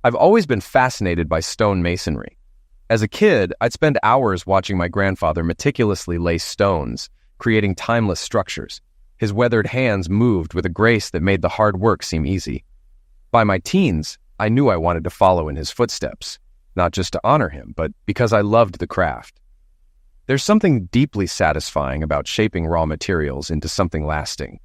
I've always been fascinated by stone masonry. As a kid, I'd spend hours watching my grandfather meticulously lay stones, creating timeless structures. His weathered hands moved with a grace that made the hard work seem easy. By my teens, I knew I wanted to follow in his footsteps, not just to honor him, but because I loved the craft. There's something deeply satisfying about shaping raw materials into something lasting.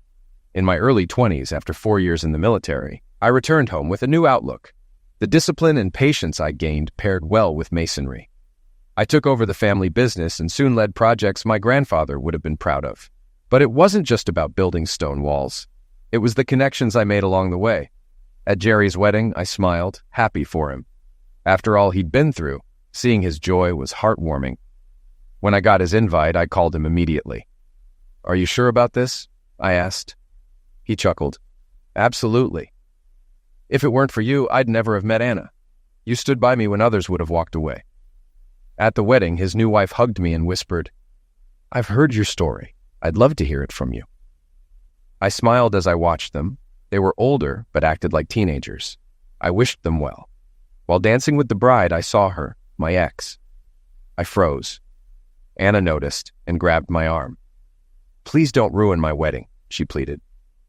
In my early 20s, after 4 years in the military, I returned home with a new outlook. The discipline and patience I gained paired well with masonry. I took over the family business and soon led projects my grandfather would have been proud of. But it wasn't just about building stone walls. It was the connections I made along the way. At Jerry's wedding, I smiled, happy for him. After all he'd been through, seeing his joy was heartwarming. When I got his invite, I called him immediately. "Are you sure about this?" I asked. He chuckled. "Absolutely. If it weren't for you, I'd never have met Anna. You stood by me when others would have walked away." At the wedding, his new wife hugged me and whispered, "I've heard your story. I'd love to hear it from you." I smiled as I watched them. They were older, but acted like teenagers. I wished them well. While dancing with the bride, I saw her, my ex. I froze. Anna noticed and grabbed my arm. "Please don't ruin my wedding," she pleaded.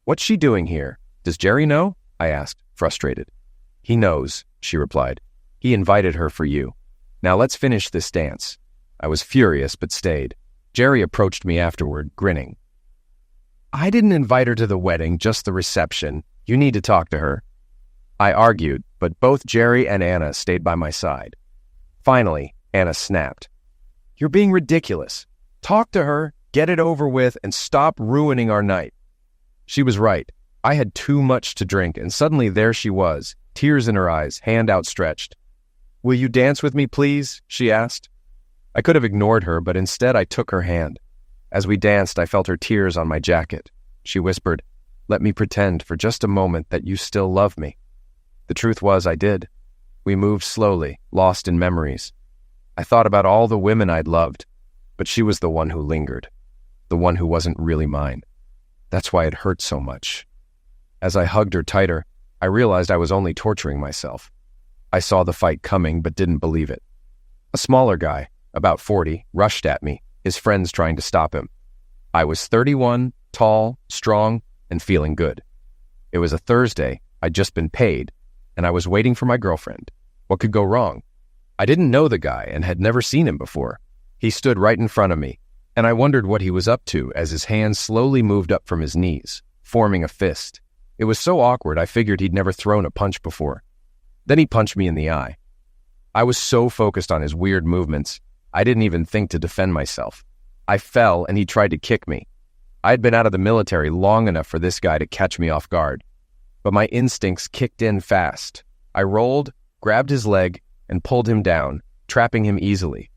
"What's she doing here? Does Jerry know?" I asked, frustrated. "He knows," she replied. "He invited her for you. Now let's finish this dance." I was furious but stayed. Jerry approached me afterward, grinning. "I didn't invite her to the wedding, just the reception. You need to talk to her." I argued, but both Jerry and Anna stayed by my side. Finally, Anna snapped. "You're being ridiculous. Talk to her, get it over with, and stop ruining our night." She was right. I had too much to drink, and suddenly there she was, tears in her eyes, hand outstretched. "Will you dance with me, please?" she asked. I could have ignored her, but instead I took her hand. As we danced, I felt her tears on my jacket. She whispered, "Let me pretend for just a moment that you still love me." The truth was, I did. We moved slowly, lost in memories. I thought about all the women I'd loved, but she was the one who lingered, the one who wasn't really mine. That's why it hurt so much. As I hugged her tighter, I realized I was only torturing myself. I saw the fight coming, but didn't believe it. A smaller guy, about 40, rushed at me, his friends trying to stop him. I was 31, tall, strong, and feeling good. It was a Thursday, I'd just been paid, and I was waiting for my girlfriend. What could go wrong? I didn't know the guy and had never seen him before. He stood right in front of me, and I wondered what he was up to as his hands slowly moved up from his knees, forming a fist. It was so awkward I figured he'd never thrown a punch before. Then he punched me in the eye. I was so focused on his weird movements, I didn't even think to defend myself. I fell and he tried to kick me. I had been out of the military long enough for this guy to catch me off guard. But my instincts kicked in fast. I rolled, grabbed his leg, and pulled him down, trapping him easily.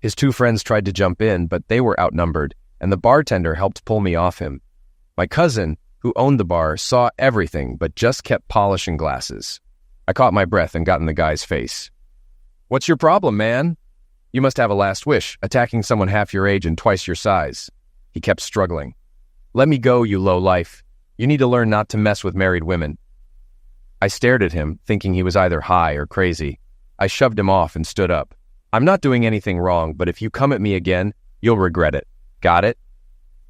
His two friends tried to jump in, but they were outnumbered, and the bartender helped pull me off him. My cousin, who owned the bar, saw everything but just kept polishing glasses. I caught my breath and got in the guy's face. "What's your problem, man? You must have a last wish, attacking someone half your age and twice your size." He kept struggling. "Let me go, you lowlife. You need to learn not to mess with married women." I stared at him, thinking he was either high or crazy. I shoved him off and stood up. "I'm not doing anything wrong, but if you come at me again, you'll regret it. Got it?"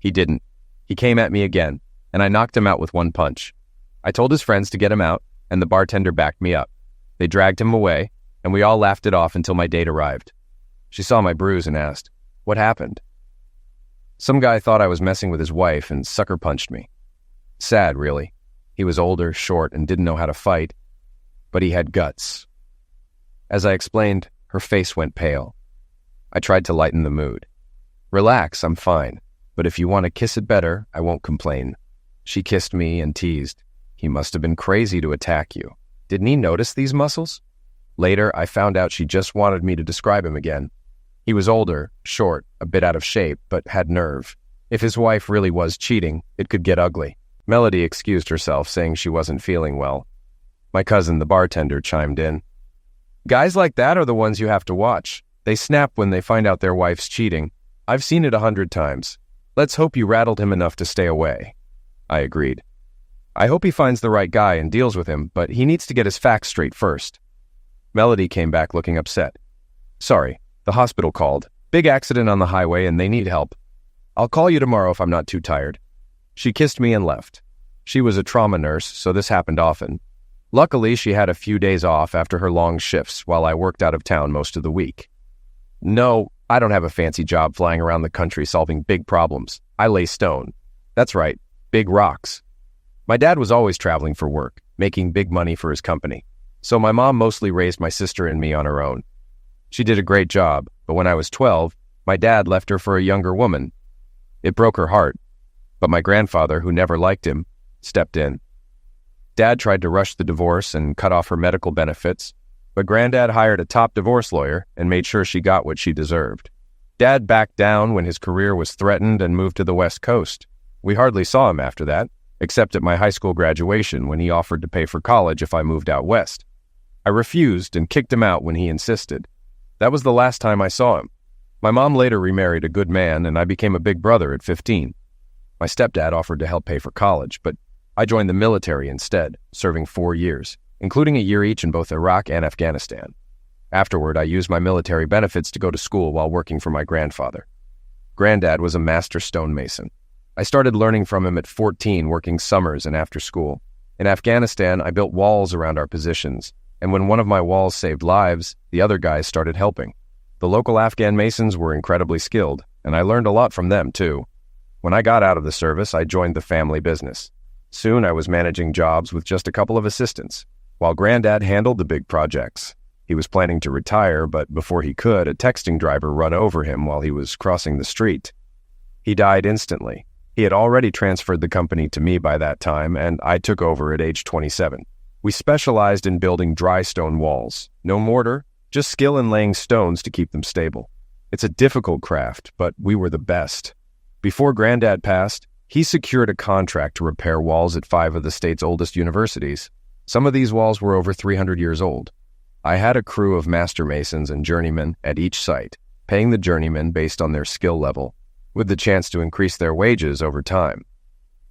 He didn't. He came at me again, and I knocked him out with one punch. I told his friends to get him out, and the bartender backed me up. They dragged him away, and we all laughed it off until my date arrived. She saw my bruise and asked, "What happened?" Some guy thought I was messing with his wife and sucker punched me. Sad, really. He was older, short, and didn't know how to fight, but he had guts. As I explained, her face went pale. I tried to lighten the mood. "Relax, I'm fine, but if you want to kiss it better, I won't complain." She kissed me and teased, "He must have been crazy to attack you. Didn't he notice these muscles?" Later, I found out she just wanted me to describe him again. He was older, short, a bit out of shape, but had nerve. If his wife really was cheating, it could get ugly. Melody excused herself, saying she wasn't feeling well. My cousin, the bartender, chimed in. "Guys like that are the ones you have to watch. They snap when they find out their wife's cheating. I've seen it 100 times. Let's hope you rattled him enough to stay away." I agreed. "I hope he finds the right guy and deals with him, but he needs to get his facts straight first." Melody came back looking upset. "Sorry, the hospital called. Big accident on the highway and they need help. I'll call you tomorrow if I'm not too tired." She kissed me and left. She was a trauma nurse, so this happened often. Luckily, she had a few days off after her long shifts while I worked out of town most of the week. No, I don't have a fancy job flying around the country solving big problems. I lay stone. That's right, big rocks. My dad was always traveling for work, making big money for his company. So my mom mostly raised my sister and me on her own. She did a great job, but when I was 12, my dad left her for a younger woman. It broke her heart, but my grandfather, who never liked him, stepped in. Dad tried to rush the divorce and cut off her medical benefits, but Granddad hired a top divorce lawyer and made sure she got what she deserved. Dad backed down when his career was threatened and moved to the West Coast. We hardly saw him after that, except at my high school graduation when he offered to pay for college if I moved out west. I refused and kicked him out when he insisted. That was the last time I saw him. My mom later remarried a good man, and I became a big brother at 15. My stepdad offered to help pay for college, but I joined the military instead, serving 4 years, including a year each in both Iraq and Afghanistan. Afterward, I used my military benefits to go to school while working for my grandfather. Granddad was a master stonemason. I started learning from him at 14, working summers and after school. In Afghanistan, I built walls around our positions, and when one of my walls saved lives, the other guys started helping. The local Afghan masons were incredibly skilled, and I learned a lot from them, too. When I got out of the service, I joined the family business. Soon I was managing jobs with just a couple of assistants, while Granddad handled the big projects. He was planning to retire, but before he could, a texting driver run over him while he was crossing the street. He died instantly. He had already transferred the company to me by that time, and I took over at age 27. We specialized in building dry stone walls. No mortar, just skill in laying stones to keep them stable. It's a difficult craft, but we were the best. Before Granddad passed, he secured a contract to repair walls at 5 of the state's oldest universities. Some of these walls were over 300 years old. I had a crew of master masons and journeymen at each site, paying the journeymen based on their skill level, with the chance to increase their wages over time.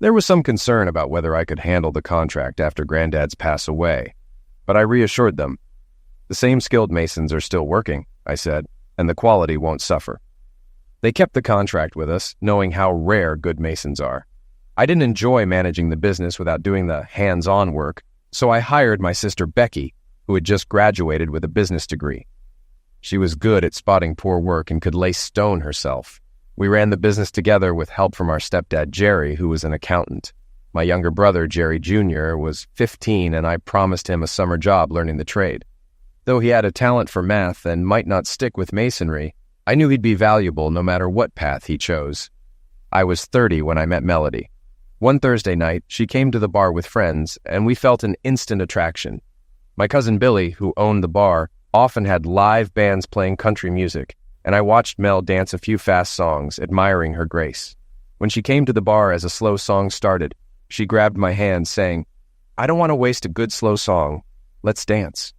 There was some concern about whether I could handle the contract after Granddad's pass away, but I reassured them. The same skilled masons are still working, I said, and the quality won't suffer. They kept the contract with us, knowing how rare good masons are. I didn't enjoy managing the business without doing the hands-on work, so I hired my sister Becky, who had just graduated with a business degree. She was good at spotting poor work and could lay stone herself. We ran the business together with help from our stepdad Jerry, who was an accountant. My younger brother, Jerry Jr., was 15, and I promised him a summer job learning the trade. Though he had a talent for math and might not stick with masonry, I knew he'd be valuable no matter what path he chose. I was 30 when I met Melody. One Thursday night, she came to the bar with friends, and we felt an instant attraction. My cousin Billy, who owned the bar, often had live bands playing country music, and I watched Mel dance a few fast songs, admiring her grace. When she came to the bar as a slow song started, she grabbed my hand, saying, "I don't want to waste a good slow song. Let's dance."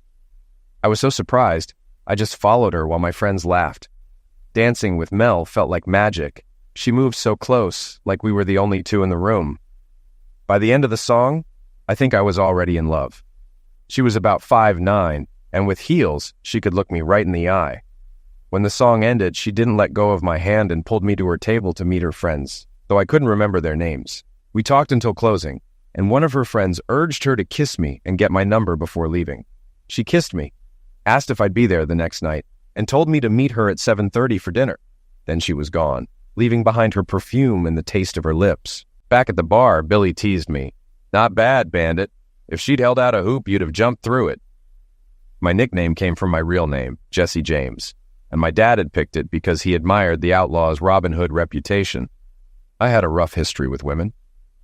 I was so surprised, I just followed her while my friends laughed. Dancing with Mel felt like magic. She moved so close, like we were the only two in the room. By the end of the song, I think I was already in love. She was about 5'9", and with heels, she could look me right in the eye. When the song ended, she didn't let go of my hand and pulled me to her table to meet her friends, though I couldn't remember their names. We talked until closing, and one of her friends urged her to kiss me and get my number before leaving. She kissed me, asked if I'd be there the next night, and told me to meet her at 7:30 for dinner. Then she was gone, leaving behind her perfume and the taste of her lips. Back at the bar, Billy teased me. "Not bad, Bandit. If she'd held out a hoop, you'd have jumped through it." My nickname came from my real name, Jesse James, and my dad had picked it because he admired the outlaw's Robin Hood reputation. I had a rough history with women.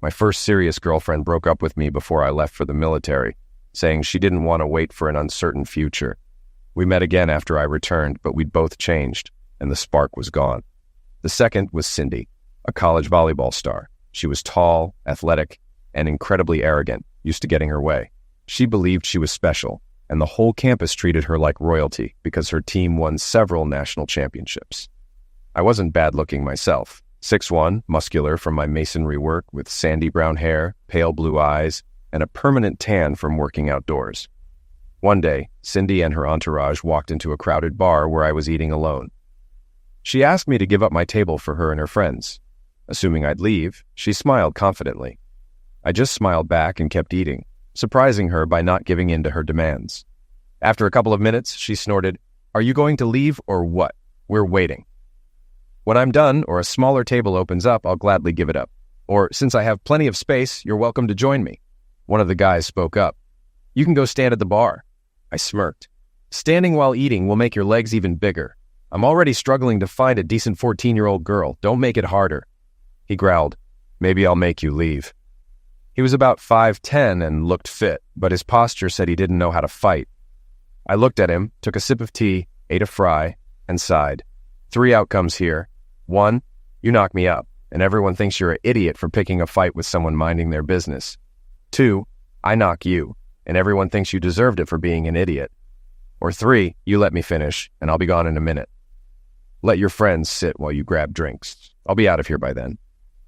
My first serious girlfriend broke up with me before I left for the military, saying she didn't want to wait for an uncertain future. We met again after I returned, but we'd both changed, and the spark was gone. The second was Cindy, a college volleyball star. She was tall, athletic, and incredibly arrogant, used to getting her way. She believed she was special, and the whole campus treated her like royalty because her team won several national championships. I wasn't bad-looking myself. 6'1", muscular from my masonry work with sandy brown hair, pale blue eyes, and a permanent tan from working outdoors. One day, Cindy and her entourage walked into a crowded bar where I was eating alone. She asked me to give up my table for her and her friends. Assuming I'd leave, she smiled confidently. I just smiled back and kept eating, surprising her by not giving in to her demands. After a couple of minutes, she snorted, "Are you going to leave or what? We're waiting." "When I'm done or a smaller table opens up, I'll gladly give it up. Or, since I have plenty of space, you're welcome to join me." One of the guys spoke up. "You can go stand at the bar." I smirked. "Standing while eating will make your legs even bigger. I'm already struggling to find a decent 14-year-old girl. Don't make it harder." He growled, "Maybe I'll make you leave." He was about 5'10" and looked fit, but his posture said he didn't know how to fight. I looked at him, took a sip of tea, ate a fry, and sighed. 3 outcomes here. 1, you knock me up, and everyone thinks you're an idiot for picking a fight with someone minding their business. 2, I knock you, and everyone thinks you deserved it for being an idiot. Or 3, you let me finish, and I'll be gone in a minute. Let your friends sit while you grab drinks. I'll be out of here by then.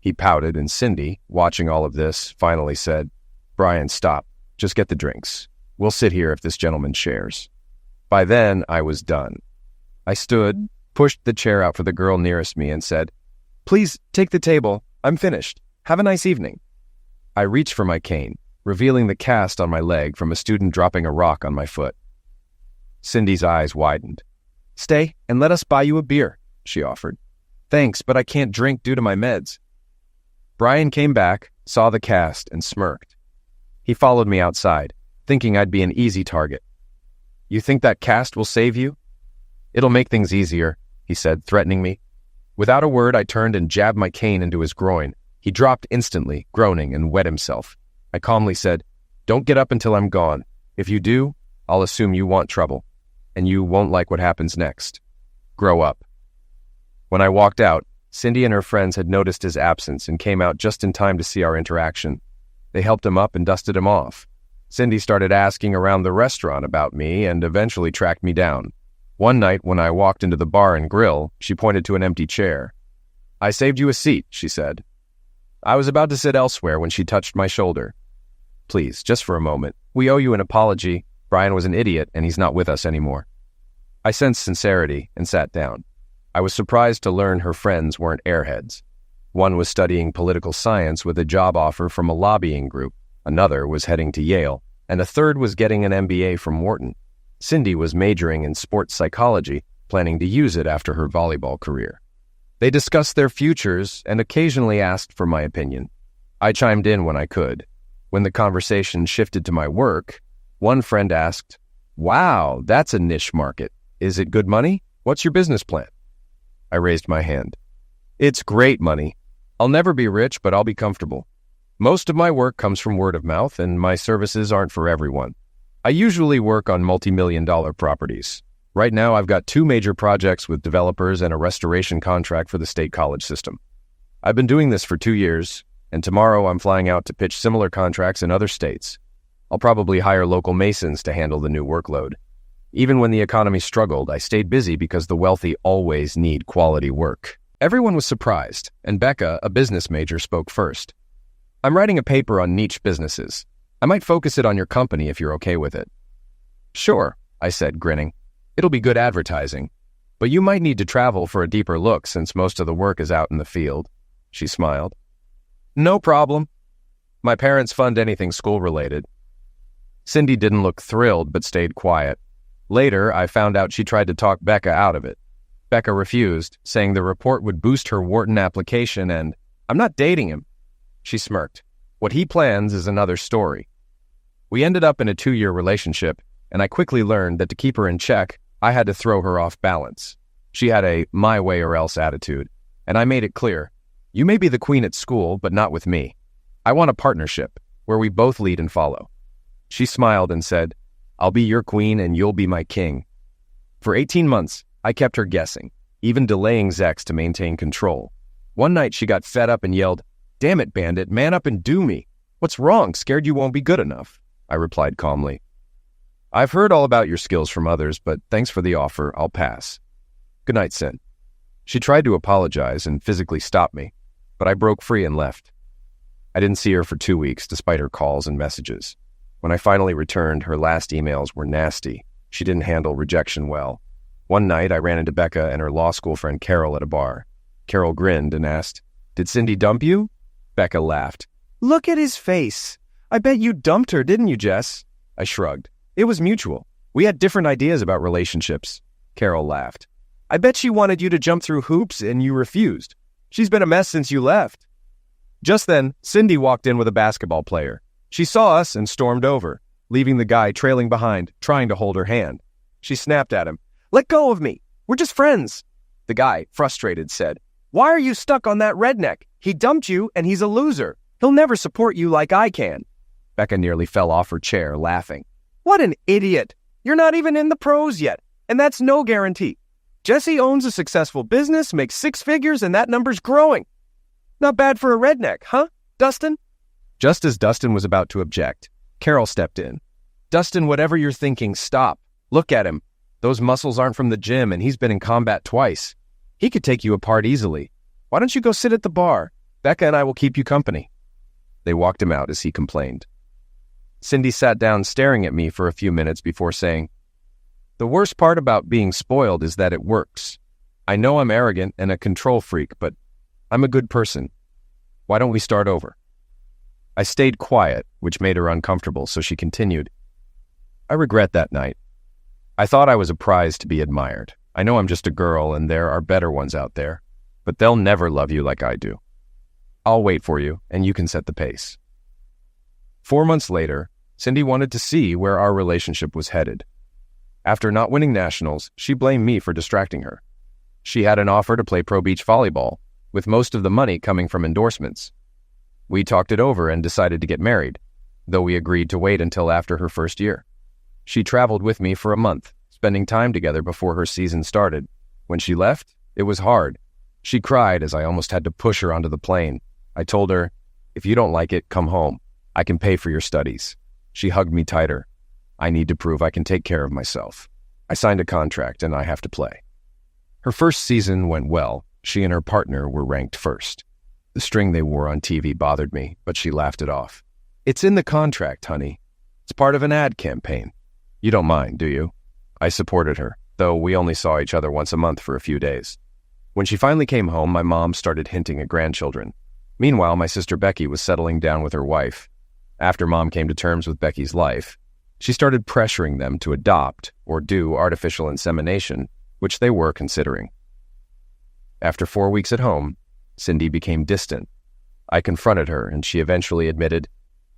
He pouted, and Cindy, watching all of this, finally said, "Brian, stop. Just get the drinks. We'll sit here if this gentleman shares." By then, I was done. I stood, pushed the chair out for the girl nearest me, and said, "Please take the table. I'm finished. Have a nice evening." I reached for my cane, revealing the cast on my leg from a student dropping a rock on my foot. Cindy's eyes widened. "Stay and let us buy you a beer," she offered. "Thanks, but I can't drink due to my meds." Brian came back, saw the cast, and smirked. He followed me outside, thinking I'd be an easy target. "You think that cast will save you?" "It'll make things easier," he said, threatening me. Without a word, I turned and jabbed my cane into his groin. He dropped instantly, groaning, and wet himself. I calmly said, "Don't get up until I'm gone. If you do, I'll assume you want trouble, and you won't like what happens next. Grow up." When I walked out, Cindy and her friends had noticed his absence and came out just in time to see our interaction. They helped him up and dusted him off. Cindy started asking around the restaurant about me and eventually tracked me down. One night, when I walked into the bar and grill, she pointed to an empty chair. "I saved you a seat," she said. I was about to sit elsewhere when she touched my shoulder. "Please, just for a moment. We owe you an apology. Brian was an idiot, and he's not with us anymore." I sensed sincerity and sat down. I was surprised to learn her friends weren't airheads. One was studying political science with a job offer from a lobbying group, another was heading to Yale, and a third was getting an MBA from Wharton. Cindy was majoring in sports psychology, planning to use it after her volleyball career. They discussed their futures and occasionally asked for my opinion. I chimed in when I could. When the conversation shifted to my work, one friend asked, "Wow, that's a niche market. Is it good money? What's your business plan?" I raised my hand. "It's great money. I'll never be rich, but I'll be comfortable. Most of my work comes from word of mouth, and my services aren't for everyone. I usually work on multi-million-dollar properties. Right now, I've got 2 major projects with developers and a restoration contract for the state college system. I've been doing this for 2 years, and tomorrow I'm flying out to pitch similar contracts in other states. I'll probably hire local masons to handle the new workload. Even when the economy struggled, I stayed busy because the wealthy always need quality work." Everyone was surprised, and Becca, a business major, spoke first. "I'm writing a paper on niche businesses. I might focus it on your company if you're okay with it." "Sure," I said, grinning. "It'll be good advertising. But you might need to travel for a deeper look since most of the work is out in the field." She smiled. "No problem. My parents fund anything school-related." Cindy didn't look thrilled but stayed quiet. Later, I found out she tried to talk Becca out of it. Becca refused, saying the report would boost her Wharton application and, "I'm not dating him." She smirked. "What he plans is another story." We ended up in a 2-year relationship, and I quickly learned that to keep her in check, I had to throw her off balance. She had a my way or else attitude, and I made it clear, "You may be the queen at school, but not with me. I want a partnership, where we both lead and follow." She smiled and said, "I'll be your queen and you'll be my king." For 18 months, I kept her guessing, even delaying sex to maintain control. One night she got fed up and yelled, "Damn it, Bandit, man up and do me. What's wrong? Scared you won't be good enough?" I replied calmly, "I've heard all about your skills from others, but thanks for the offer. I'll pass. Good night, Sin." She tried to apologize and physically stop me, but I broke free and left. I didn't see her for 2 weeks, despite her calls and messages. When I finally returned, her last emails were nasty. She didn't handle rejection well. One night, I ran into Becca and her law school friend Carol at a bar. Carol grinned and asked, "Did Cindy dump you?" Becca laughed. "Look at his face. I bet you dumped her, didn't you, Jess?" I shrugged. "It was mutual. We had different ideas about relationships." Carol laughed. "I bet she wanted you to jump through hoops and you refused. She's been a mess since you left." Just then, Cindy walked in with a basketball player. She saw us and stormed over, leaving the guy trailing behind, trying to hold her hand. She snapped at him. "Let go of me. We're just friends." The guy, frustrated, said, "Why are you stuck on that redneck? He dumped you and he's a loser. He'll never support you like I can." Becca nearly fell off her chair, laughing. "What an idiot. You're not even in the pros yet, and that's no guarantee. Jesse owns a successful business, makes 6 figures, and that number's growing. Not bad for a redneck, huh, Dustin?" Just as Dustin was about to object, Carol stepped in. "Dustin, whatever you're thinking, stop. Look at him. Those muscles aren't from the gym, and he's been in combat twice. He could take you apart easily. Why don't you go sit at the bar? Becca and I will keep you company." They walked him out as he complained. Cindy sat down staring at me for a few minutes before saying, "The worst part about being spoiled is that it works. I know I'm arrogant and a control freak, but I'm a good person. Why don't we start over?" I stayed quiet, which made her uncomfortable, so she continued. "I regret that night. I thought I was a prize to be admired. I know I'm just a girl and there are better ones out there, but they'll never love you like I do. I'll wait for you, and you can set the pace." 4 months later, Cindy wanted to see where our relationship was headed. After not winning nationals, she blamed me for distracting her. She had an offer to play pro beach volleyball, with most of the money coming from endorsements. We talked it over and decided to get married, though we agreed to wait until after her first year. She traveled with me for a month, spending time together before her season started. When she left, it was hard. She cried as I almost had to push her onto the plane. I told her, "If you don't like it, come home. I can pay for your studies." She hugged me tighter. "I need to prove I can take care of myself. I signed a contract and I have to play." Her first season went well. She and her partner were ranked first. The string they wore on TV bothered me, but she laughed it off. "It's in the contract, honey. It's part of an ad campaign. You don't mind, do you?" I supported her, though we only saw each other once a month for a few days. When she finally came home, my mom started hinting at grandchildren. Meanwhile, my sister Becky was settling down with her wife. After Mom came to terms with Becky's life, she started pressuring them to adopt or do artificial insemination, which they were considering. After 4 weeks at home, Cindy became distant. I confronted her, and she eventually admitted,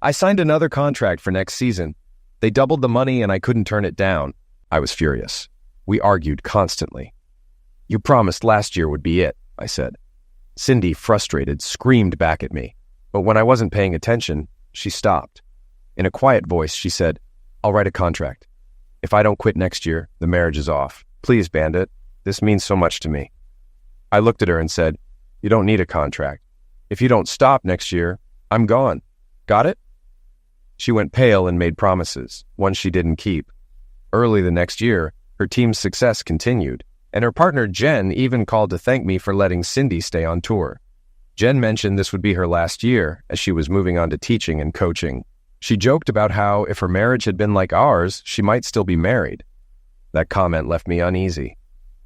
"I signed another contract for next season. They doubled the money, and I couldn't turn it down." I was furious. We argued constantly. "You promised last year would be it," I said. Cindy, frustrated, screamed back at me, but when I wasn't paying attention, she stopped. In a quiet voice, she said, "I'll write a contract. If I don't quit next year, the marriage is off. Please, Bandit. This means so much to me." I looked at her and said, "You don't need a contract. If you don't stop next year, I'm gone. Got it?" She went pale and made promises, ones she didn't keep. Early the next year, her team's success continued, and her partner Jen even called to thank me for letting Cindy stay on tour. Jen mentioned this would be her last year, as she was moving on to teaching and coaching. She joked about how, if her marriage had been like ours, she might still be married. That comment left me uneasy.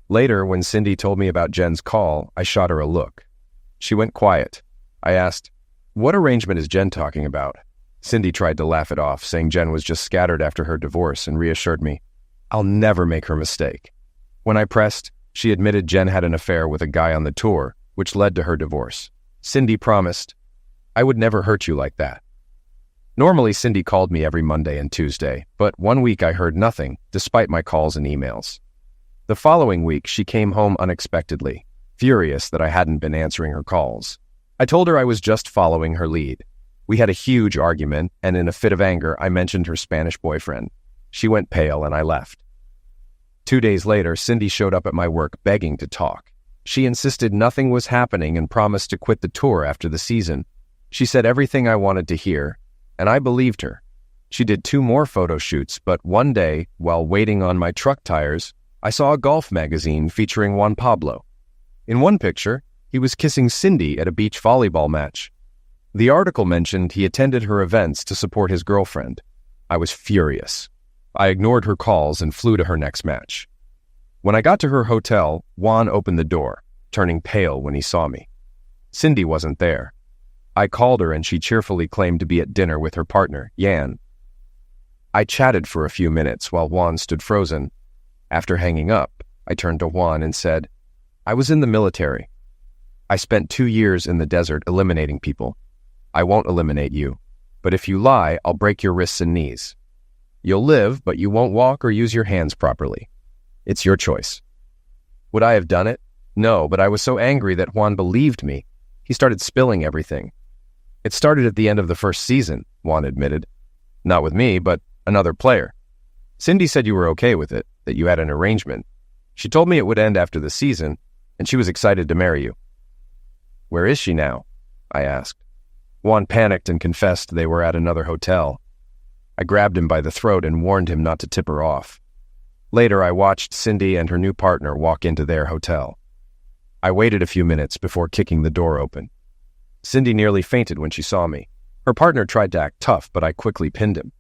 Later, when Cindy told me about Jen's call, I shot her a look. She went quiet. I asked, "What arrangement is Jen talking about?" Cindy tried to laugh it off, saying Jen was just scattered after her divorce, and reassured me, "I'll never make her mistake." When I pressed, she admitted Jen had an affair with a guy on the tour, which led to her divorce. Cindy promised, "I would never hurt you like that." Normally, Cindy called me every Monday and Tuesday, but one week I heard nothing, despite my calls and emails. The following week, she came home unexpectedly, furious that I hadn't been answering her calls. I told her I was just following her lead. We had a huge argument, and in a fit of anger, I mentioned her Spanish boyfriend. She went pale, and I left. 2 days later, Cindy showed up at my work begging to talk. She insisted nothing was happening and promised to quit the tour after the season. She said everything I wanted to hear, and I believed her. She did 2 more photo shoots, but one day, while waiting on my truck tires, I saw a golf magazine featuring Juan Pablo. In one picture, he was kissing Cindy at a beach volleyball match. The article mentioned he attended her events to support his girlfriend. I was furious. I ignored her calls and flew to her next match. When I got to her hotel, Juan opened the door, turning pale when he saw me. Cindy wasn't there. I called her and she cheerfully claimed to be at dinner with her partner, Yan. I chatted for a few minutes while Juan stood frozen. After hanging up, I turned to Juan and said, "I was in the military. I spent 2 years in the desert eliminating people. I won't eliminate you, but if you lie, I'll break your wrists and knees. You'll live, but you won't walk or use your hands properly. It's your choice." Would I have done it? No, but I was so angry that Juan believed me. He started spilling everything. "It started at the end of the first season," Juan admitted. "Not with me, but another player. Cindy said you were okay with it, that you had an arrangement. She told me it would end after the season, and she was excited to marry you." "Where is she now?" I asked. Juan panicked and confessed they were at another hotel. I grabbed him by the throat and warned him not to tip her off. Later, I watched Cindy and her new partner walk into their hotel. I waited a few minutes before kicking the door open. Cindy nearly fainted when she saw me. Her partner tried to act tough, but I quickly pinned him.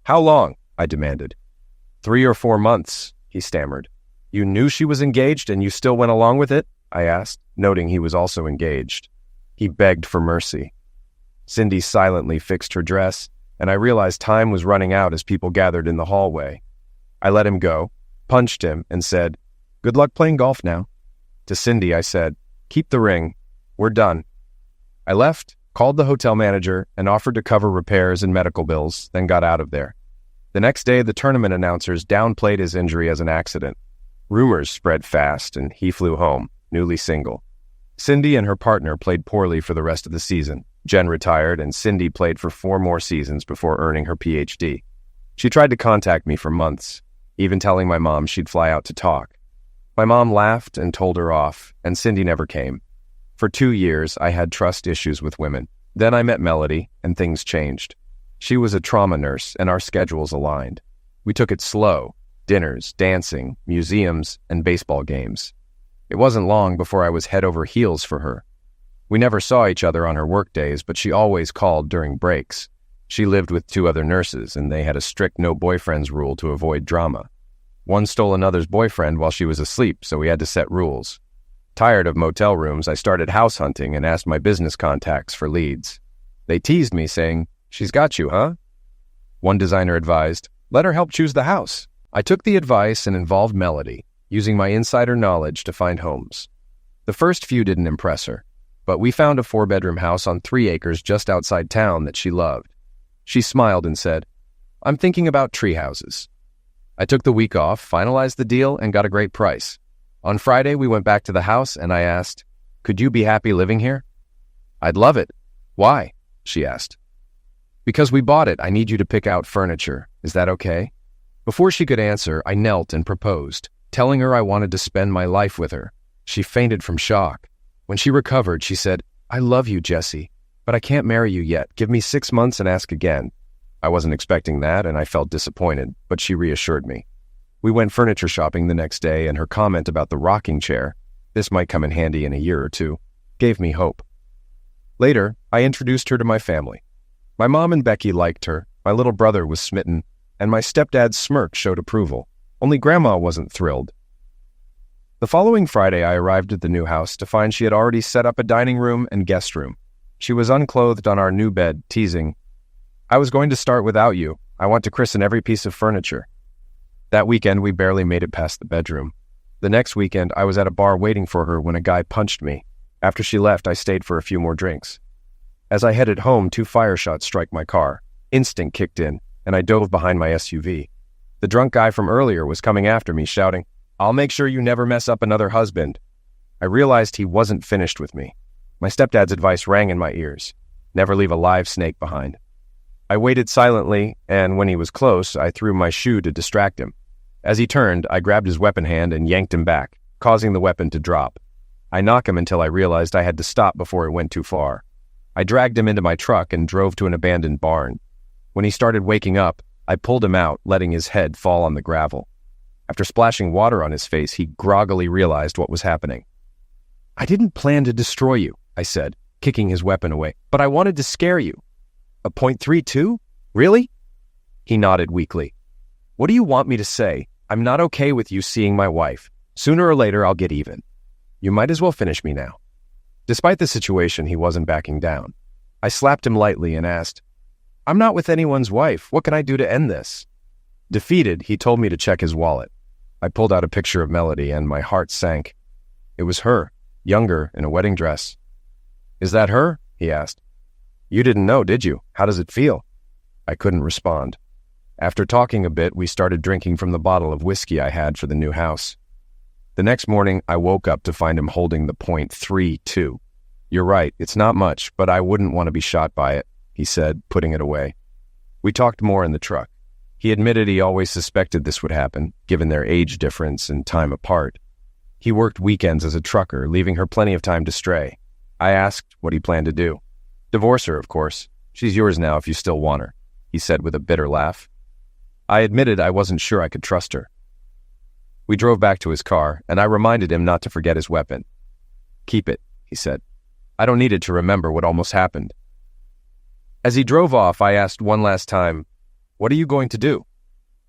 "How long?" I demanded. 3 or 4 months, he stammered. "You knew she was engaged and you still went along with it?" I asked, noting he was also engaged. He begged for mercy. Cindy silently fixed her dress, and I realized time was running out as people gathered in the hallway. I let him go, punched him, and said, "Good luck playing golf now." To Cindy, I said, "Keep the ring. We're done." I left, called the hotel manager, and offered to cover repairs and medical bills, then got out of there. The next day, the tournament announcers downplayed his injury as an accident. Rumors spread fast, and he flew home, newly single. Cindy and her partner played poorly for the rest of the season. Jen retired, and Cindy played for 4 more seasons before earning her PhD. She tried to contact me for months, even telling my mom she'd fly out to talk. My mom laughed and told her off, and Cindy never came. For 2 years, I had trust issues with women. Then I met Melody, and things changed. She was a trauma nurse, and our schedules aligned. We took it slow: dinners, dancing, museums, and baseball games. It wasn't long before I was head over heels for her. We never saw each other on her work days, but she always called during breaks. She lived with 2 other nurses, and they had a strict no-boyfriends rule to avoid drama. One stole another's boyfriend while she was asleep, so we had to set rules. Tired of motel rooms, I started house hunting and asked my business contacts for leads. They teased me, saying, "She's got you, huh?" One designer advised, "Let her help choose the house." I took the advice and involved Melody, using my insider knowledge to find homes. The first few didn't impress her, but we found a 4-bedroom house on 3 acres just outside town that she loved. She smiled and said, "I'm thinking about tree houses." I took the week off, finalized the deal, and got a great price. On Friday, we went back to the house, and I asked, "Could you be happy living here?" "I'd love it." "Why?" she asked. "Because we bought it, I need you to pick out furniture. Is that okay?" Before she could answer, I knelt and proposed, telling her I wanted to spend my life with her. She fainted from shock. When she recovered, she said, "I love you, Jesse, but I can't marry you yet. Give me 6 months and ask again." I wasn't expecting that, and I felt disappointed, but she reassured me. We went furniture shopping the next day, and her comment about the rocking chair, "This might come in handy in a year or 2, gave me hope. Later, I introduced her to my family. My mom and Becky liked her, my little brother was smitten, and my stepdad's smirk showed approval. Only Grandma wasn't thrilled. The following Friday, I arrived at the new house to find she had already set up a dining room and guest room. She was unclothed on our new bed, teasing, "I was going to start without you. I want to christen every piece of furniture." That weekend, we barely made it past the bedroom. The next weekend, I was at a bar waiting for her when a guy punched me. After she left, I stayed for a few more drinks. As I headed home, 2 fire shots struck my car. Instinct kicked in, and I dove behind my SUV. The drunk guy from earlier was coming after me, shouting, "I'll make sure you never mess up another husband." I realized he wasn't finished with me. My stepdad's advice rang in my ears: never leave a live snake behind. I waited silently, and when he was close, I threw my shoe to distract him. As he turned, I grabbed his weapon hand and yanked him back, causing the weapon to drop. I knocked him until I realized I had to stop before it went too far. I dragged him into my truck and drove to an abandoned barn. When he started waking up, I pulled him out, letting his head fall on the gravel. After splashing water on his face, he groggily realized what was happening. "I didn't plan to destroy you," I said, kicking his weapon away, "but I wanted to scare you." "A .32? Really?" He nodded weakly. What do you want me to say? I'm not okay with you seeing my wife. Sooner or later, I'll get even. You might as well finish me now. Despite the situation, he wasn't backing down. I slapped him lightly and asked, I'm not with anyone's wife. What can I do to end this? Defeated, he told me to check his wallet. I pulled out a picture of Melody and my heart sank. It was her, younger, in a wedding dress. Is that her? He asked. You didn't know, did you? How does it feel? I couldn't respond. After talking a bit, we started drinking from the bottle of whiskey I had for the new house. The next morning, I woke up to find him holding the .32. You're right, it's not much, but I wouldn't want to be shot by it, he said, putting it away. We talked more in the truck. He admitted he always suspected this would happen, given their age difference and time apart. He worked weekends as a trucker, leaving her plenty of time to stray. I asked what he planned to do. Divorce her, of course. She's yours now if you still want her, he said with a bitter laugh. I admitted I wasn't sure I could trust her. We drove back to his car, and I reminded him not to forget his weapon. Keep it, he said. I don't need it to remember what almost happened. As he drove off, I asked one last time, what are you going to do?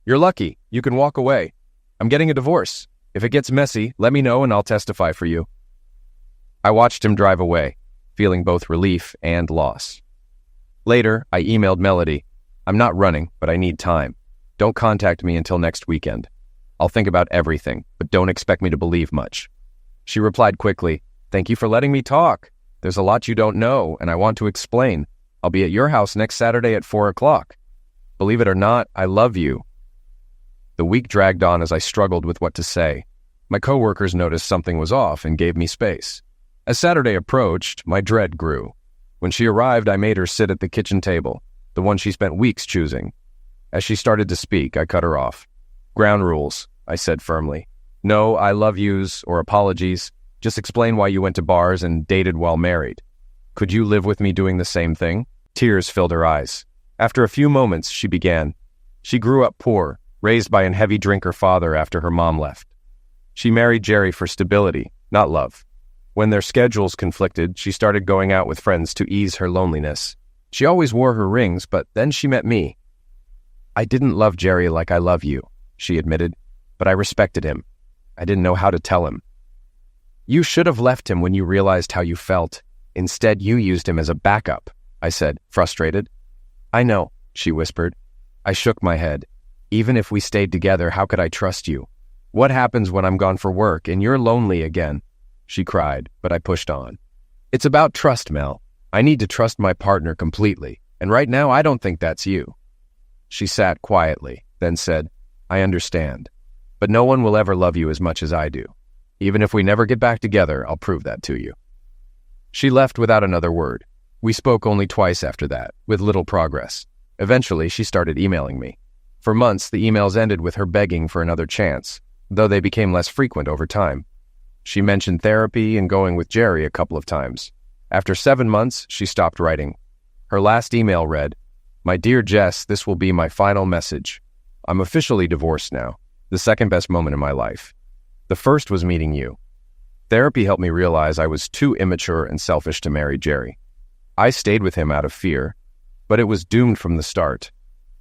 You're lucky. You can walk away. I'm getting a divorce. If it gets messy, let me know and I'll testify for you. I watched him drive away, feeling both relief and loss. Later, I emailed Melody. I'm not running, but I need time. Don't contact me until next weekend. I'll think about everything, but don't expect me to believe much. She replied quickly, thank you for letting me talk. There's a lot you don't know, and I want to explain. I'll be at your house next Saturday at 4 o'clock. Believe it or not, I love you. The week dragged on as I struggled with what to say. My coworkers noticed something was off and gave me space. As Saturday approached, my dread grew. When she arrived, I made her sit at the kitchen table, the one she spent weeks choosing. As she started to speak, I cut her off. Ground rules, I said firmly. No I love yous or apologies. Just explain why you went to bars and dated while married. Could you live with me doing the same thing? Tears filled her eyes. After a few moments, she began. She grew up poor, raised by a heavy drinker father after her mom left. She married Jerry for stability, not love. When their schedules conflicted, she started going out with friends to ease her loneliness. She always wore her rings, but then she met me. I didn't love Jerry like I love you, she admitted, but I respected him. I didn't know how to tell him. You should have left him when you realized how you felt. Instead, you used him as a backup, I said, frustrated. I know, she whispered. I shook my head. Even if we stayed together, how could I trust you? What happens when I'm gone for work and you're lonely again? She cried, but I pushed on. It's about trust, Mel. I need to trust my partner completely, and right now I don't think that's you. She sat quietly, then said, I understand, but no one will ever love you as much as I do. Even if we never get back together, I'll prove that to you. She left without another word. We spoke only twice after that, with little progress. Eventually, she started emailing me. For months, the emails ended with her begging for another chance, though they became less frequent over time. She mentioned therapy and going with Jerry a couple of times. After 7 months, she stopped writing. Her last email read, My dear Jess, this will be my final message. I'm officially divorced now, the second best moment in my life. The first was meeting you. Therapy helped me realize I was too immature and selfish to marry Jerry. I stayed with him out of fear, but it was doomed from the start.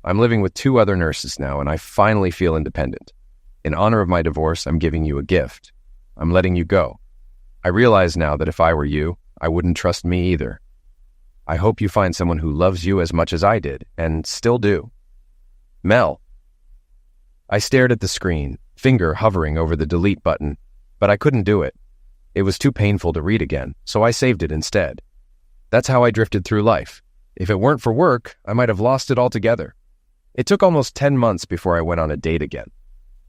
I'm living with 2 other nurses now, and I finally feel independent. In honor of my divorce, I'm giving you a gift. I'm letting you go. I realize now that if I were you, I wouldn't trust me either. I hope you find someone who loves you as much as I did, and still do. Mel. I stared at the screen, finger hovering over the delete button, but I couldn't do it. It was too painful to read again, so I saved it instead. That's how I drifted through life. If it weren't for work, I might have lost it altogether. It took almost 10 months before I went on a date again.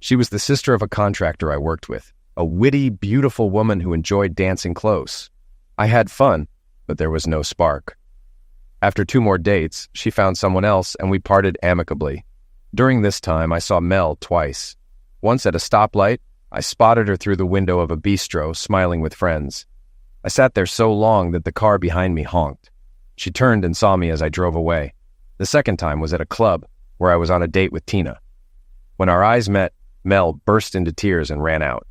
She was the sister of a contractor I worked with, a witty, beautiful woman who enjoyed dancing close. I had fun, but there was no spark. After 2 more dates, she found someone else and we parted amicably. During this time, I saw Mel twice. Once at a stoplight, I spotted her through the window of a bistro, smiling with friends. I sat there so long that the car behind me honked. She turned and saw me as I drove away. The second time was at a club, where I was on a date with Tina. When our eyes met, Mel burst into tears and ran out.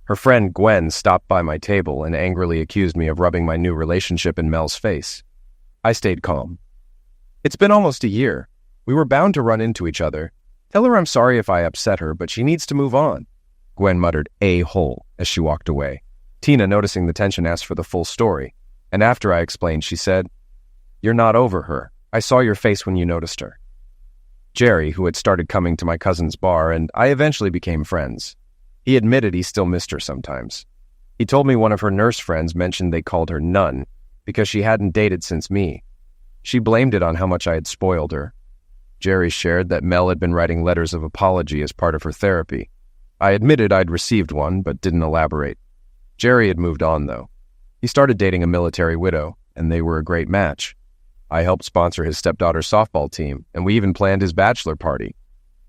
Her friend Gwen stopped by my table and angrily accused me of rubbing my new relationship in Mel's face. I stayed calm. It's been almost a year. We were bound to run into each other. Tell her I'm sorry if I upset her, but she needs to move on." Gwen muttered, "a-hole," as she walked away. Tina, noticing the tension, asked for the full story, and after I explained, she said, "You're not over her. I saw your face when you noticed her." Jerry, who had started coming to my cousin's bar, and I eventually became friends. He admitted he still missed her sometimes. He told me one of her nurse friends mentioned they called her Nun because she hadn't dated since me. She blamed it on how much I had spoiled her. Jerry shared that Mel had been writing letters of apology as part of her therapy. I admitted I'd received one, but didn't elaborate. Jerry had moved on, though. He started dating a military widow, and they were a great match. I helped sponsor his stepdaughter's softball team, and we even planned his bachelor party.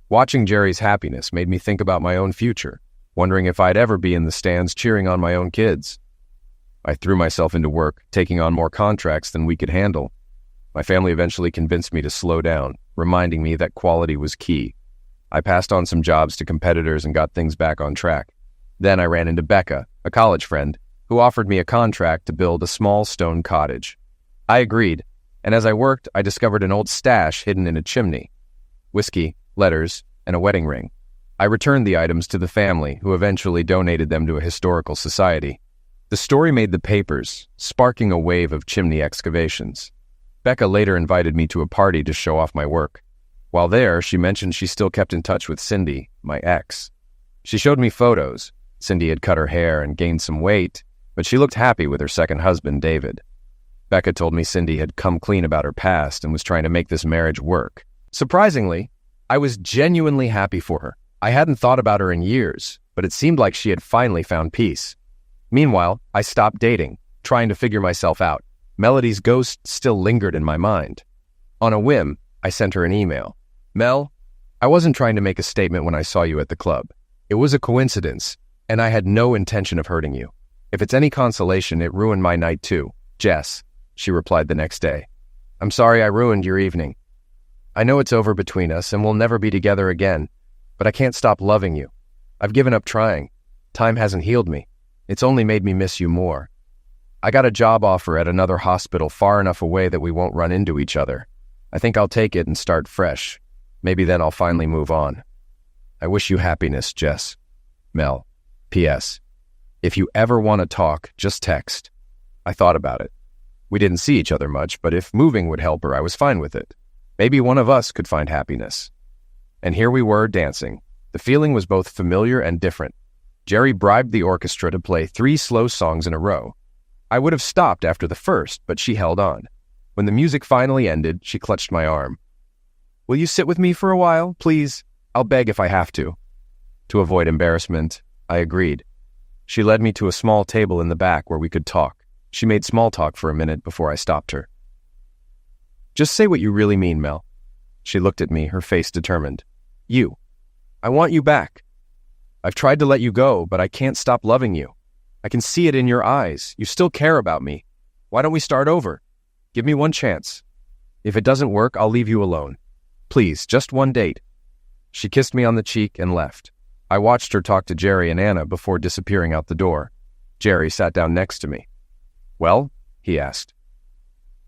Watching Jerry's happiness made me think about my own future, wondering if I'd ever be in the stands cheering on my own kids. I threw myself into work, taking on more contracts than we could handle. My family eventually convinced me to slow down, reminding me that quality was key. I passed on some jobs to competitors and got things back on track. Then I ran into Becca, a college friend, who offered me a contract to build a small stone cottage. I agreed, and as I worked, I discovered an old stash hidden in a chimney. Whiskey, letters, and a wedding ring. I returned the items to the family, who eventually donated them to a historical society. The story made the papers, sparking a wave of chimney excavations. Becca later invited me to a party to show off my work. While there, she mentioned she still kept in touch with Cindy, my ex. She showed me photos. Cindy had cut her hair and gained some weight, but she looked happy with her second husband, David. Becca told me Cindy had come clean about her past and was trying to make this marriage work. Surprisingly, I was genuinely happy for her. I hadn't thought about her in years, but it seemed like she had finally found peace. Meanwhile, I stopped dating, trying to figure myself out. Melody's ghost still lingered in my mind. On a whim, I sent her an email. "Mel, I wasn't trying to make a statement when I saw you at the club. It was a coincidence, and I had no intention of hurting you. If it's any consolation, it ruined my night too. Jess," she replied the next day. "I'm sorry I ruined your evening. I know it's over between us and we'll never be together again, but I can't stop loving you. I've given up trying. Time hasn't healed me. It's only made me miss you more. I got a job offer at another hospital far enough away that we won't run into each other. I think I'll take it and start fresh. Maybe then I'll finally move on. I wish you happiness, Jess. Mel. P.S. If you ever want to talk, just text." I thought about it. We didn't see each other much, but if moving would help her, I was fine with it. Maybe one of us could find happiness. And here we were, dancing. The feeling was both familiar and different. Jerry bribed the orchestra to play 3 slow songs in a row. I would have stopped after the first, but she held on. When the music finally ended, she clutched my arm. "Will you sit with me for a while, please? I'll beg if I have to." To avoid embarrassment, I agreed. She led me to a small table in the back where we could talk. She made small talk for a minute before I stopped her. "Just say what you really mean, Mel." She looked at me, her face determined. "You. I want you back. I've tried to let you go, but I can't stop loving you. I can see it in your eyes. You still care about me. Why don't we start over? Give me one chance. If it doesn't work, I'll leave you alone. Please, just one date." She kissed me on the cheek and left. I watched her talk to Jerry and Anna before disappearing out the door. Jerry sat down next to me. "Well?" he asked.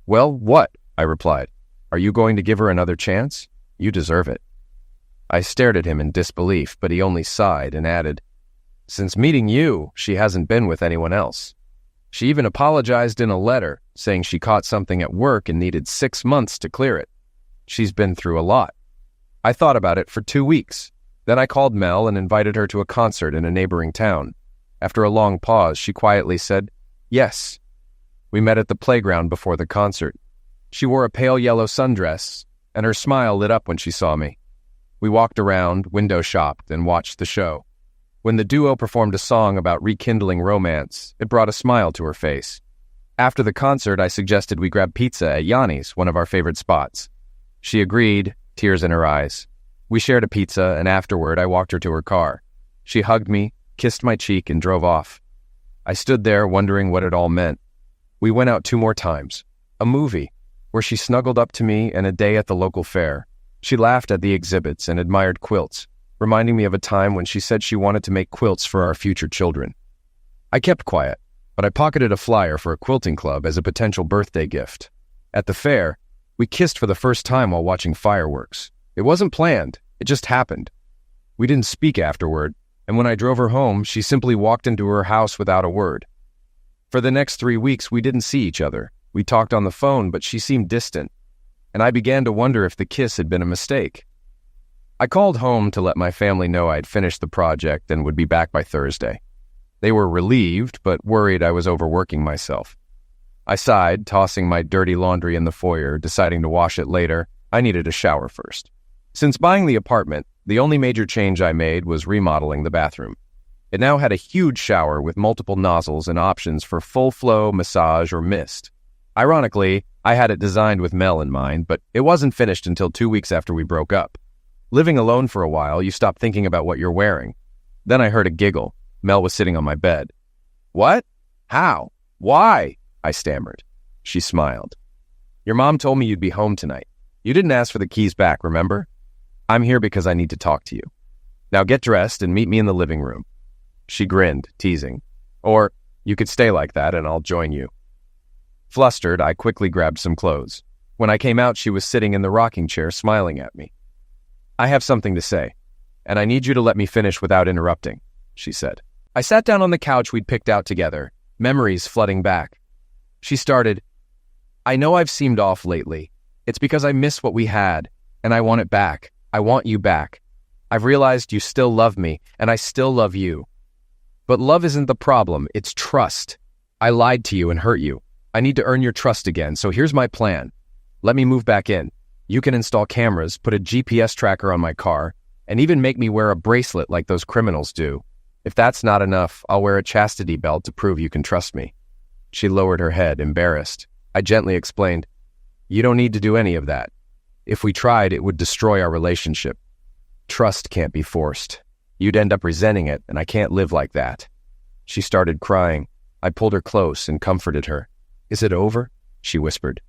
"Well, what?" I replied. "Are you going to give her another chance? You deserve it." I stared at him in disbelief, but he only sighed and added, "Since meeting you, she hasn't been with anyone else. She even apologized in a letter, saying she caught something at work and needed 6 months to clear it. She's been through a lot." I thought about it for 2 weeks. Then I called Mel and invited her to a concert in a neighboring town. After a long pause, she quietly said, "Yes." We met at the playground before the concert. She wore a pale yellow sundress, and her smile lit up when she saw me. We walked around, window shopped, and watched the show. When the duo performed a song about rekindling romance, it brought a smile to her face. After the concert, I suggested we grab pizza at Yanni's, one of our favorite spots. She agreed, tears in her eyes. We shared a pizza, and afterward, I walked her to her car. She hugged me, kissed my cheek, and drove off. I stood there wondering what it all meant. We went out 2 more times. A movie, where she snuggled up to me, and a day at the local fair. She laughed at the exhibits and admired quilts, reminding me of a time when she said she wanted to make quilts for our future children. I kept quiet, but I pocketed a flyer for a quilting club as a potential birthday gift. At the fair, We kissed for the first time while watching fireworks. It wasn't planned. It just happened. We didn't speak afterward, and when I drove her home, she simply walked into her house without a word. For the next 3 weeks, we didn't see each other. We talked on the phone, but she seemed distant, and I began to wonder if the kiss had been a mistake. I called home to let my family know I had finished the project and would be back by Thursday. They were relieved, but worried I was overworking myself. I sighed, tossing my dirty laundry in the foyer, deciding to wash it later. I needed a shower first. Since buying the apartment, the only major change I made was remodeling the bathroom. It now had a huge shower with multiple nozzles and options for full flow, massage, or mist. Ironically, I had it designed with Mel in mind, but it wasn't finished until 2 weeks after we broke up. Living alone for a while, you stop thinking about what you're wearing. Then I heard a giggle. Mel was sitting on my bed. "What? How? Why?" I stammered. She smiled. "Your mom told me you'd be home tonight. You didn't ask for the keys back, remember? I'm here because I need to talk to you. Now get dressed and meet me in the living room." She grinned, teasing. "Or you could stay like that and I'll join you." Flustered, I quickly grabbed some clothes. When I came out, she was sitting in the rocking chair, smiling at me. "I have something to say, and I need you to let me finish without interrupting," she said. I sat down on the couch we'd picked out together, memories flooding back. She started, "I know I've seemed off lately. It's because I miss what we had, and I want it back. I want you back. I've realized you still love me, and I still love you. But love isn't the problem, it's trust. I lied to you and hurt you. I need to earn your trust again, so here's my plan. Let me move back in. You can install cameras, put a GPS tracker on my car, and even make me wear a bracelet like those criminals do. If that's not enough, I'll wear a chastity belt to prove you can trust me." She lowered her head, embarrassed. I gently explained, "You don't need to do any of that. If we tried, it would destroy our relationship. Trust can't be forced. You'd end up resenting it, and I can't live like that." She started crying. I pulled her close and comforted her. "Is it over?" she whispered.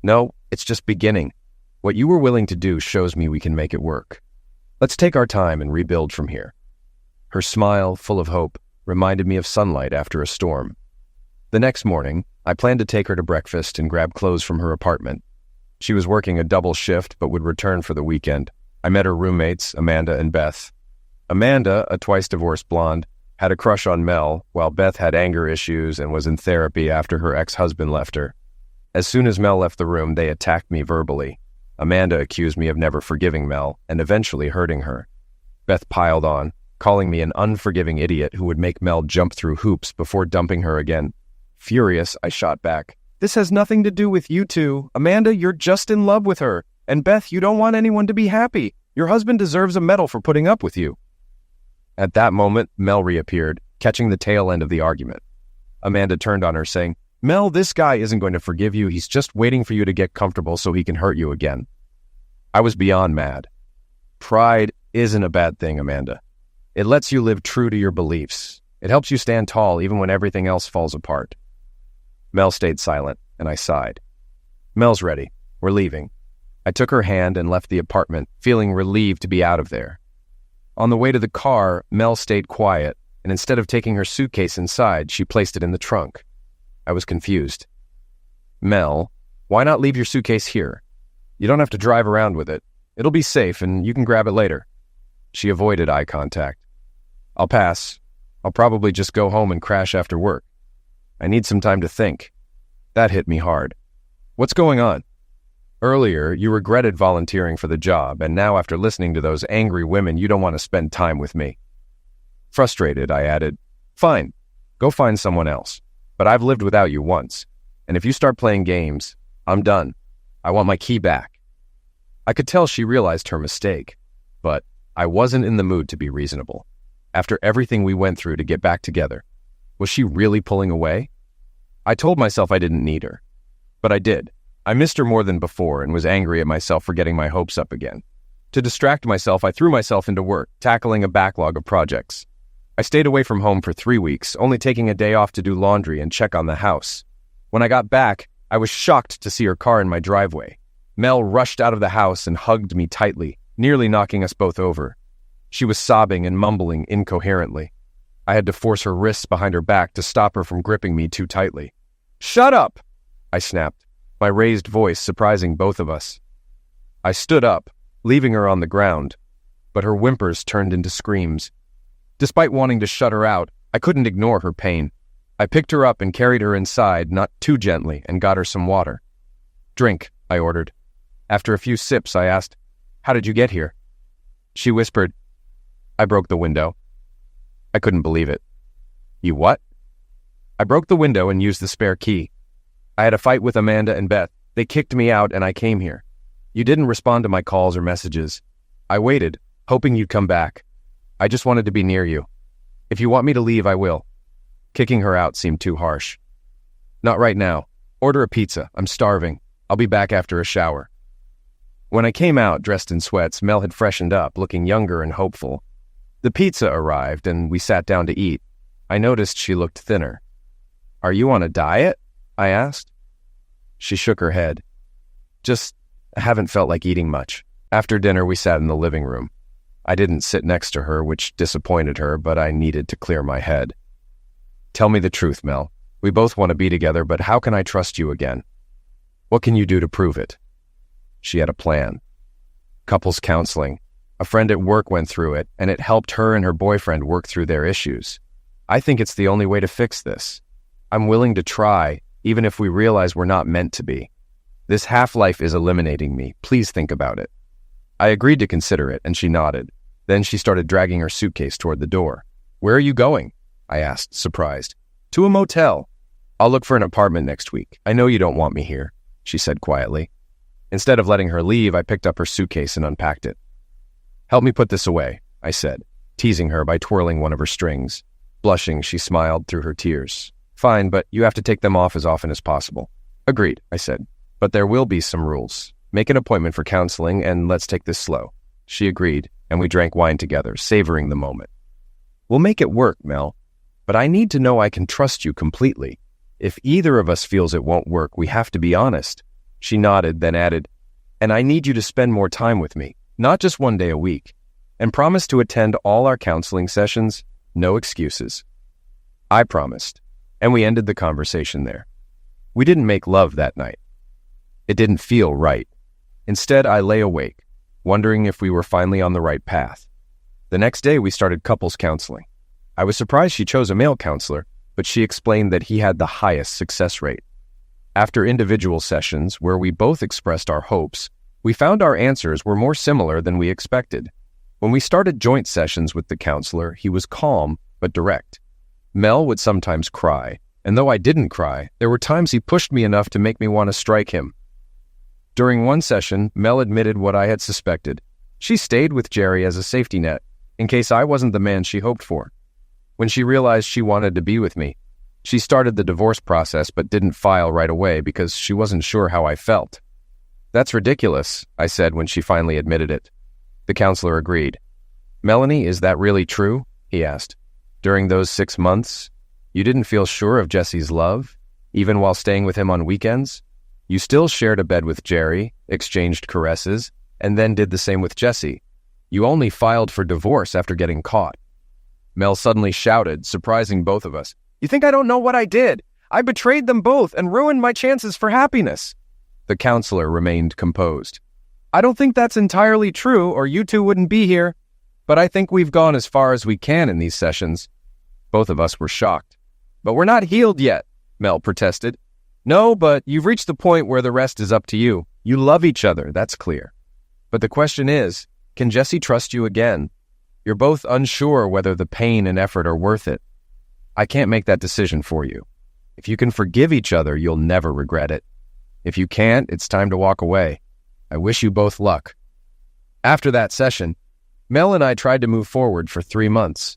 "No, it's just beginning. What you were willing to do shows me we can make it work. Let's take our time and rebuild from here." Her smile, full of hope, reminded me of sunlight after a storm. The next morning, I planned to take her to breakfast and grab clothes from her apartment. She was working a double shift but would return for the weekend. I met her roommates, Amanda and Beth. Amanda, a twice-divorced blonde, had a crush on Mel, while Beth had anger issues and was in therapy after her ex-husband left her. As soon as Mel left the room, they attacked me verbally. Amanda accused me of never forgiving Mel and eventually hurting her. Beth piled on, calling me an unforgiving idiot who would make Mel jump through hoops before dumping her again. Furious, I shot back, "This has nothing to do with you two. Amanda, you're just in love with her. And Beth, you don't want anyone to be happy. Your husband deserves a medal for putting up with you." At that moment, Mel reappeared, catching the tail end of the argument. Amanda turned on her, saying, "Mel, this guy isn't going to forgive you. He's just waiting for you to get comfortable so he can hurt you again." I was beyond mad. Pride isn't a bad thing, Amanda. It lets you live true to your beliefs. It helps you stand tall even when everything else falls apart. Mel stayed silent, and I sighed. "Mel's ready. We're leaving." I took her hand and left the apartment, feeling relieved to be out of there. On the way to the car, Mel stayed quiet, and instead of taking her suitcase inside, she placed it in the trunk. I was confused. "Mel, why not leave your suitcase here? You don't have to drive around with it. It'll be safe, and you can grab it later." She avoided eye contact. "I'll pass. I'll probably just go home and crash after work. I need some time to think." That hit me hard. "What's going on? Earlier, you regretted volunteering for the job, and now after listening to those angry women, you don't want to spend time with me." Frustrated, I added, "Fine, go find someone else. But I've lived without you once, and if you start playing games, I'm done. I want my key back." I could tell she realized her mistake, but I wasn't in the mood to be reasonable. After everything we went through to get back together, was she really pulling away? I told myself I didn't need her, but I did. I missed her more than before and was angry at myself for getting my hopes up again. To distract myself, I threw myself into work, tackling a backlog of projects. I stayed away from home for 3 weeks, only taking a day off to do laundry and check on the house. When I got back, I was shocked to see her car in my driveway. Mel rushed out of the house and hugged me tightly, nearly knocking us both over. She was sobbing and mumbling incoherently. I had to force her wrists behind her back to stop her from gripping me too tightly. "Shut up!" I snapped. my raised voice surprising both of us. I stood up, leaving her on the ground, but her whimpers turned into screams. Despite wanting to shut her out, I couldn't ignore her pain. I picked her up and carried her inside, not too gently, and got her some water. "Drink," I ordered. After a few sips, I asked, "How did you get here?" She whispered, "I broke the window." I couldn't believe it. "You what?" "I broke the window and used the spare key. I had a fight with Amanda and Beth. They kicked me out and I came here. You didn't respond to my calls or messages. I waited, hoping you'd come back. I just wanted to be near you. If you want me to leave, I will." Kicking her out seemed too harsh. "Not right now. Order a pizza. I'm starving. I'll be back after a shower." When I came out, dressed in sweats, Mel had freshened up, looking younger and hopeful. The pizza arrived, and we sat down to eat. I noticed she looked thinner. "Are you on a diet?" I asked. She shook her head. I haven't felt like eating much." After dinner, we sat in the living room. I didn't sit next to her, which disappointed her, but I needed to clear my head. "Tell me the truth, Mel. We both want to be together, but how can I trust you again? What can you do to prove it?" She had a plan. Couples counseling. A friend at work went through it, and it helped her and her boyfriend work through their issues. I think it's the only way to fix this. I'm willing to try, even if we realize we're not meant to be. This half-life is eliminating me. Please think about it. I agreed to consider it, and she nodded. Then she started dragging her suitcase toward the door. "Where are you going?" I asked, surprised. "To a motel. I'll look for an apartment next week. I know you don't want me here," she said quietly. Instead of letting her leave, I picked up her suitcase and unpacked it. "Help me put this away," I said, teasing her by twirling one of her strings. Blushing, she smiled through her tears. "Fine, but you have to take them off as often as possible." "Agreed," I said. "But there will be some rules. Make an appointment for counseling, and let's take this slow." She agreed, and we drank wine together, savoring the moment. "We'll make it work, Mel. But I need to know I can trust you completely. If either of us feels it won't work, we have to be honest." She nodded, then added, "And I need you to spend more time with me, not just one day a week. And promise to attend all our counseling sessions, no excuses." I promised, and we ended the conversation there. We didn't make love that night. It didn't feel right. Instead, I lay awake, wondering if we were finally on the right path. The next day, we started couples counseling. I was surprised she chose a male counselor, but she explained that he had the highest success rate. After individual sessions, where we both expressed our hopes, we found our answers were more similar than we expected. When we started joint sessions with the counselor, he was calm but direct. Mel would sometimes cry, and though I didn't cry, there were times he pushed me enough to make me want to strike him. During one session, Mel admitted what I had suspected. She stayed with Jerry as a safety net, in case I wasn't the man she hoped for. When she realized she wanted to be with me, she started the divorce process but didn't file right away because she wasn't sure how I felt. "That's ridiculous," I said when she finally admitted it. The counselor agreed. "Melanie, is that really true?" he asked. "During those 6 months, you didn't feel sure of Jesse's love, even while staying with him on weekends? You still shared a bed with Jerry, exchanged caresses, and then did the same with Jesse. You only filed for divorce after getting caught." Mel suddenly shouted, surprising both of us. "You think I don't know what I did? I betrayed them both and ruined my chances for happiness." The counselor remained composed. "I don't think that's entirely true, or you two wouldn't be here. But I think we've gone as far as we can in these sessions." Both of us were shocked. "But we're not healed yet," Mel protested. "No, but you've reached the point where the rest is up to you. You love each other, that's clear. But the question is, can Jesse trust you again? You're both unsure whether the pain and effort are worth it. I can't make that decision for you. If you can forgive each other, you'll never regret it. If you can't, it's time to walk away. I wish you both luck." After that session, Mel and I tried to move forward for 3 months.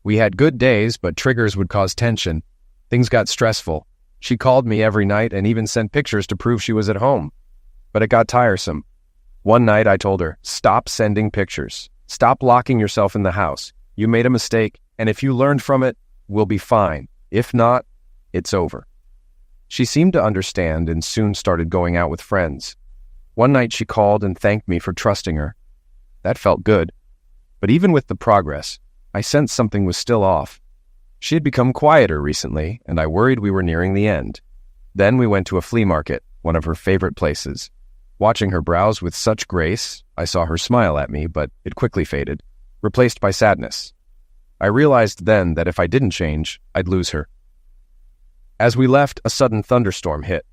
We had good days, but triggers would cause tension. Things got stressful. She called me every night and even sent pictures to prove she was at home. But it got tiresome. One night I told her, "Stop sending pictures. Stop locking yourself in the house. You made a mistake, and if you learned from it, we'll be fine. If not, it's over." She seemed to understand and soon started going out with friends. One night she called and thanked me for trusting her. That felt good. But even with the progress, I sensed something was still off. She had become quieter recently, and I worried we were nearing the end. Then we went to a flea market, one of her favorite places. Watching her browse with such grace, I saw her smile at me, but it quickly faded, replaced by sadness. I realized then that if I didn't change, I'd lose her. As we left, a sudden thunderstorm hit.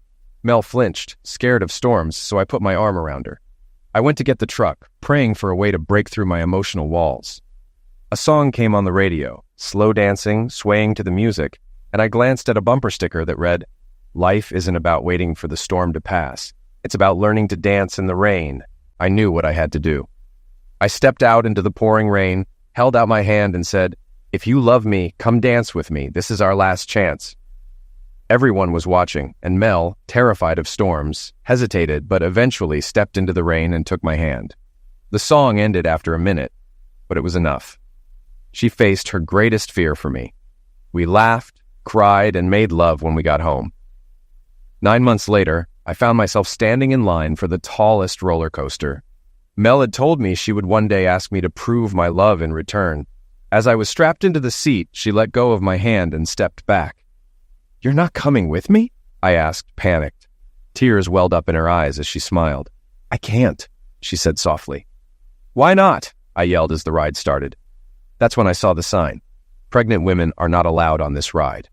Mel flinched, scared of storms, so I put my arm around her. I went to get the truck, praying for a way to break through my emotional walls. A song came on the radio, slow dancing, swaying to the music, and I glanced at a bumper sticker that read, "Life isn't about waiting for the storm to pass. It's about learning to dance in the rain." I knew what I had to do. I stepped out into the pouring rain, held out my hand and said, "If you love me, come dance with me. This is our last chance." Everyone was watching, and Mel, terrified of storms, hesitated but eventually stepped into the rain and took my hand. The song ended after a minute, but it was enough. She faced her greatest fear for me. We laughed, cried, and made love when we got home. 9 months later, I found myself standing in line for the tallest roller coaster. Mel had told me she would one day ask me to prove my love in return. As I was strapped into the seat, she let go of my hand and stepped back. "You're not coming with me?" I asked, panicked. Tears welled up in her eyes as she smiled. "I can't," she said softly. "Why not?" I yelled as the ride started. That's when I saw the sign. Pregnant women are not allowed on this ride.